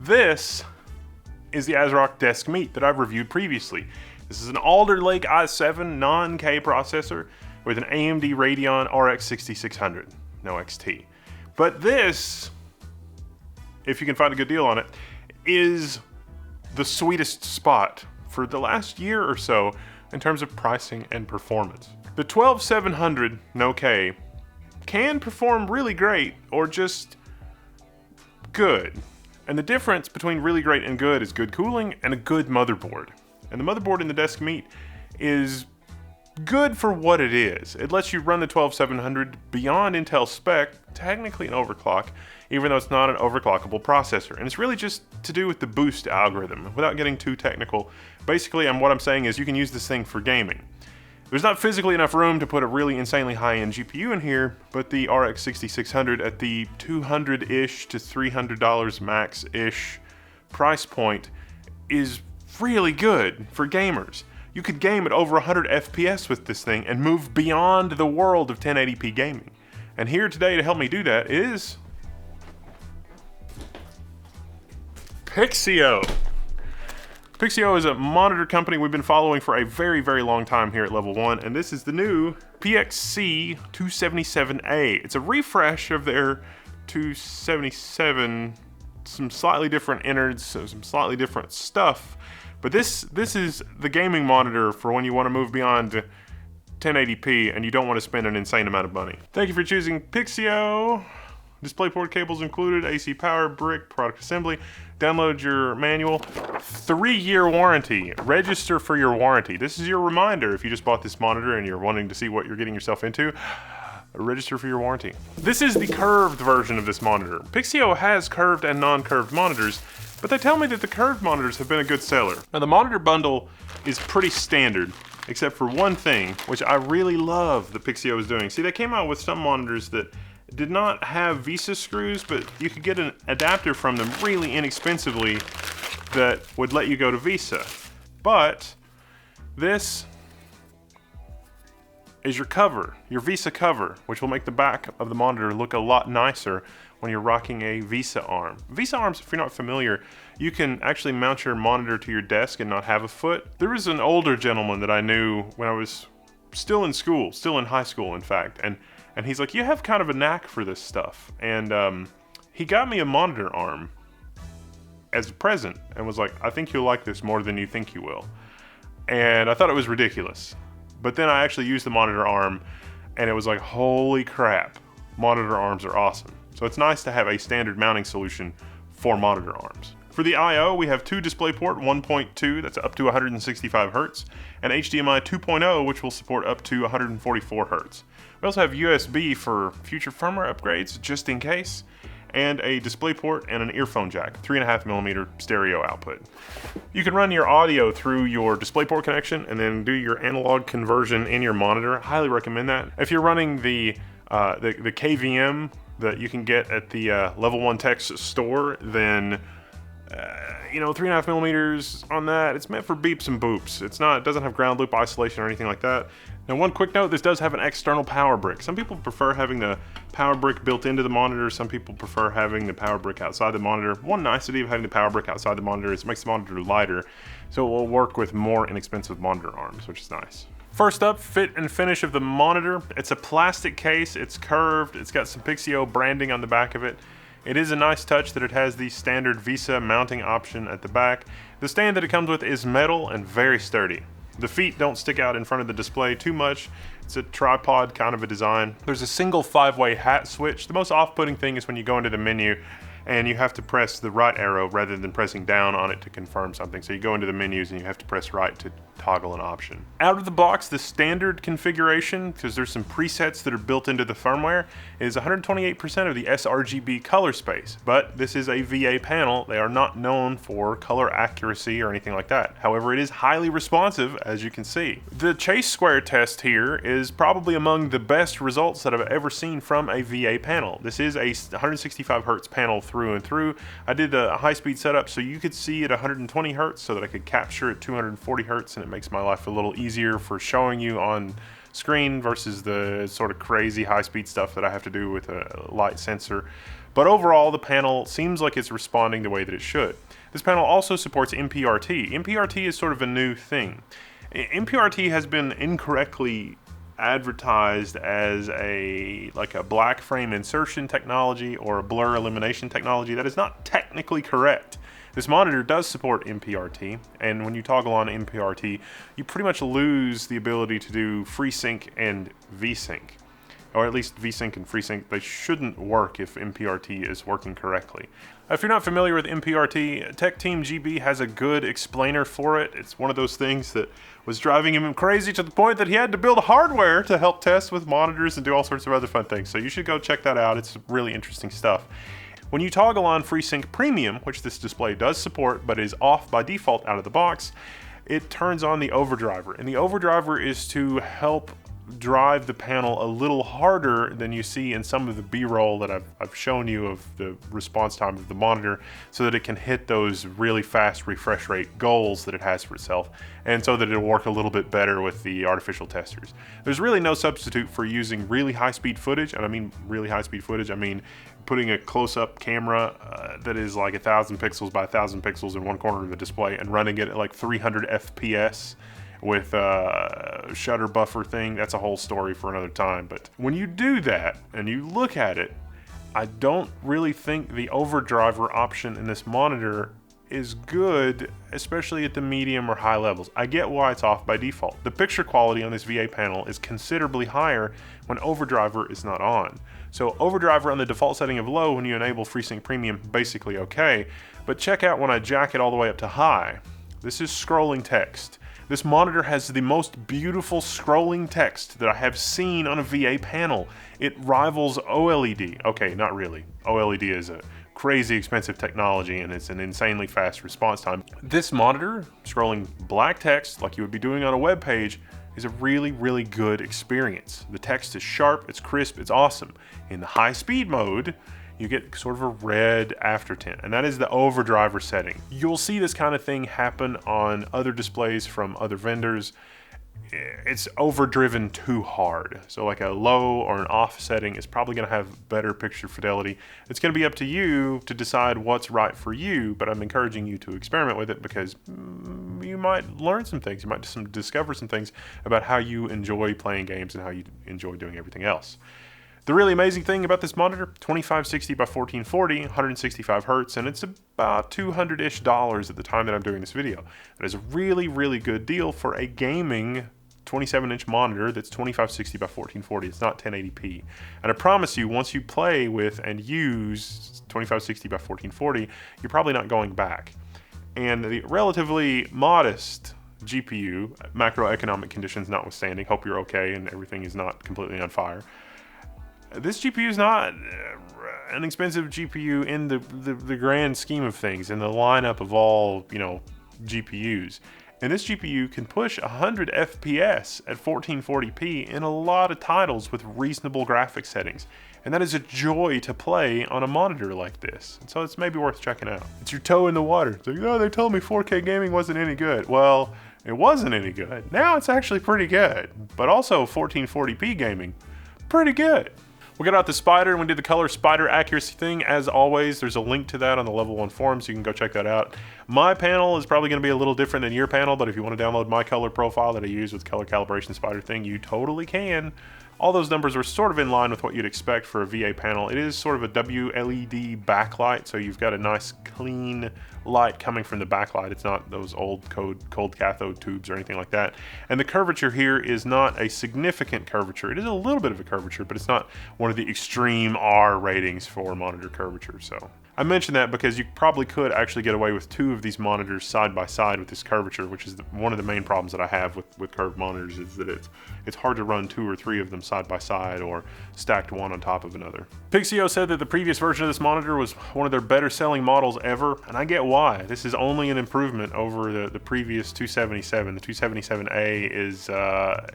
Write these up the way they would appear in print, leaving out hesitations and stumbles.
This is the ASRock Desk Meet that I've reviewed previously. This is an Alder Lake i7 non-K processor with an AMD Radeon RX 6600, no XT. But this, if you can find a good deal on it, is the sweetest spot for the last year or so in terms of pricing and performance. The 12700 no K can perform really great or just good. And the difference between really great and good is good cooling and a good motherboard. And the motherboard in the Desk Meet is good for what it is. It lets you run the 12700 beyond Intel spec, technically an overclock, even though it's not an overclockable processor. And it's really just to do with the boost algorithm. Without getting too technical, basically what I'm saying is you can use this thing for gaming. There's not physically enough room to put a really insanely high-end GPU in here, but the RX 6600 at the $200-ish to $300 max-ish price point is really good for gamers. You could game at over 100 FPS with this thing and move beyond the world of 1080p gaming. And here today to help me do that is Pixio. Pixio is a monitor company we've been following for a very, very long time here at Level 1, and this is the new PXC277A. It's a refresh of their 277, some slightly different innards, so some slightly different stuff. But this is the gaming monitor for when you want to move beyond 1080p and you don't want to spend an insane amount of money. Thank you for choosing Pixio. DisplayPort cables included, AC power, brick, product assembly. Download your manual. 3-year warranty. Register for your warranty. This is your reminder if you just bought this monitor and you're wanting to see what you're getting yourself into. Register for your warranty. This is the curved version of this monitor. Pixio has curved and non-curved monitors, but they tell me that the curved monitors have been a good seller. Now the monitor bundle is pretty standard, except for one thing, which I really love that Pixio is doing. See, they came out with some monitors that did not have VESA screws, but you could get an adapter from them really inexpensively that would let you go to VESA. But this is your cover, your VESA cover, which will make the back of the monitor look a lot nicer when you're rocking a VESA arm. VESA arms, if you're not familiar, you can actually mount your monitor to your desk and not have a foot. There was an older gentleman that I knew when I was still in school, still in high school in fact, and he's like, you have kind of a knack for this stuff. And he got me a monitor arm as a present and was like, I think you'll like this more than you think you will. And I thought it was ridiculous. But then I actually used the monitor arm and it was like, holy crap, monitor arms are awesome. So it's nice to have a standard mounting solution for monitor arms. For the I/O, we have two DisplayPort 1.2, that's up to 165 Hz, and HDMI 2.0, which will support up to 144 Hz. We also have USB for future firmware upgrades, just in case, and a DisplayPort and an earphone jack, 3.5mm stereo output. You can run your audio through your DisplayPort connection and then do your analog conversion in your monitor. Highly recommend that. If you're running the KVM that you can get at the Level 1 Tech's store, then 3.5mm on that, it's meant for beeps and boops. It doesn't have ground loop isolation or anything like that. Now, one quick note, this does have an external power brick. Some people prefer having the power brick built into the monitor. Some people prefer having the power brick outside the monitor. One nicety of having the power brick outside the monitor is it makes the monitor lighter, so it will work with more inexpensive monitor arms, which is nice. First up, fit and finish of the monitor. It's a plastic case, it's curved, it's got some Pixio branding on the back of it. It is a nice touch that it has the standard VESA mounting option at the back. The stand that it comes with is metal and very sturdy. The feet don't stick out in front of the display too much. It's a tripod kind of a design. There's a single 5-way hat switch. The most off-putting thing is when you go into the menu and you have to press the right arrow rather than pressing down on it to confirm something. So you go into the menus and you have to press right to toggle an option. Out of the box, the standard configuration, because there's some presets that are built into the firmware, is 128% of the sRGB color space. But this is a VA panel. They are not known for color accuracy or anything like that. However, it is highly responsive, as you can see. The chase square test here is probably among the best results that I've ever seen from a VA panel. This is a 165 Hz panel through and through. I did a high-speed setup so you could see at 120 Hz so that I could capture at 240 Hz, and it makes my life a little easier for showing you on screen versus the sort of crazy high-speed stuff that I have to do with a light sensor. But overall, the panel seems like it's responding the way that it should. This panel also supports MPRT. MPRT is sort of a new thing. MPRT has been incorrectly advertised as a black frame insertion technology or a blur elimination technology. That is not technically correct. This monitor does support MPRT, and when you toggle on MPRT, you pretty much lose the ability to do FreeSync and VSync. Or at least VSync and FreeSync, they shouldn't work if MPRT is working correctly. If you're not familiar with MPRT, Tech Team GB has a good explainer for it. It's one of those things that was driving him crazy to the point that he had to build hardware to help test with monitors and do all sorts of other fun things. So you should go check that out. It's really interesting stuff. When you toggle on FreeSync Premium, which this display does support but is off by default out of the box, it turns on the overdriver. And the overdriver is to help drive the panel a little harder than you see in some of the B-roll that I've shown you of the response time of the monitor, so that it can hit those really fast refresh rate goals that it has for itself, and so that it'll work a little bit better with the artificial testers. There's really no substitute for using really high-speed footage, and I mean really high-speed footage, I mean putting a close-up camera that is like 1,000 pixels by 1,000 pixels in one corner of the display and running it at like 300 FPS with a shutter buffer thing. That's a whole story for another time. But when you do that and you look at it, I don't really think the overdriver option in this monitor is good, especially at the medium or high levels. I get why it's off by default. The picture quality on this VA panel is considerably higher when overdriver is not on. So overdriver on the default setting of low when you enable FreeSync Premium, basically okay. But check out when I jack it all the way up to high. This is scrolling text. This monitor has the most beautiful scrolling text that I have seen on a VA panel. It rivals OLED. Okay, not really. OLED is a crazy expensive technology and it's an insanely fast response time. This monitor, scrolling black text like you would be doing on a web page, is a really, really good experience. The text is sharp, it's crisp, it's awesome. In the high speed mode, you get sort of a red aftertint, and that is the overdriver setting. You'll see this kind of thing happen on other displays from other vendors. It's overdriven too hard. So like a low or an off setting is probably gonna have better picture fidelity. It's gonna be up to you to decide what's right for you, but I'm encouraging you to experiment with it because you might learn some things. You might discover some things about how you enjoy playing games and how you enjoy doing everything else. The really amazing thing about this monitor, 2560 by 1440, 165 hertz, and it's about $200-ish at the time that I'm doing this video. That is a really, really good deal for a gaming 27-inch monitor that's 2560 by 1440. It's not 1080p. And I promise you, once you play with and use 2560 by 1440, you're probably not going back. And the relatively modest GPU, macroeconomic conditions notwithstanding, hope you're okay and everything is not completely on fire. This GPU is not an expensive GPU in the grand scheme of things, in the lineup of all, GPUs. And this GPU can push 100 FPS at 1440p in a lot of titles with reasonable graphics settings. And that is a joy to play on a monitor like this. And so it's maybe worth checking out. It's your toe in the water. It's like, oh, they told me 4K gaming wasn't any good. Well, it wasn't any good. Now it's actually pretty good. But also 1440p gaming, pretty good. We got out the spider and we did the color spider accuracy thing. As always, there's a link to that on the Level 1 forum, so you can go check that out. My panel is probably going to be a little different than your panel, but if you want to download my color profile that I use with color calibration spider thing, you totally can. All those numbers are sort of in line with what you'd expect for a VA panel. It is sort of a WLED backlight, so you've got a nice clean light coming from the backlight. It's not those old cold cathode tubes or anything like that. And the curvature here is not a significant curvature. It is a little bit of a curvature, but it's not one of the extreme R ratings for monitor curvature. So I mention that because you probably could actually get away with two of these monitors side by side with this curvature, which is one of the main problems that I have with curved monitors, is that it's hard to run 2 or 3 of them side by side or stacked one on top of another. Pixio said that the previous version of this monitor was one of their better selling models ever, and I get why. This is only an improvement over the previous 277. The 277A is,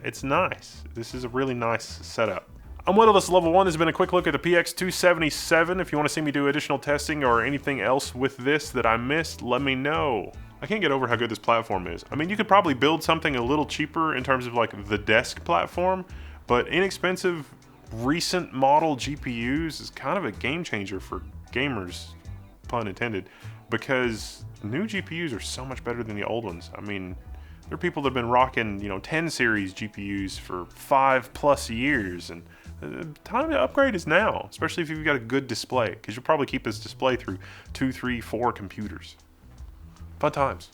it's nice. This is a really nice setup. I'm Whittle, this is Level 1. This has been a quick look at the PX277. If you want to see me do additional testing or anything else with this that I missed, let me know. I can't get over how good this platform is. I mean, you could probably build something a little cheaper in terms of like the desk platform, but inexpensive recent model GPUs is kind of a game changer for gamers, pun intended, because new GPUs are so much better than the old ones. I mean, there are people that have been rocking, 10 series GPUs for 5+ years, and the time to upgrade is now, especially if you've got a good display, because you'll probably keep this display through 2, 3, 4 computers. Fun times.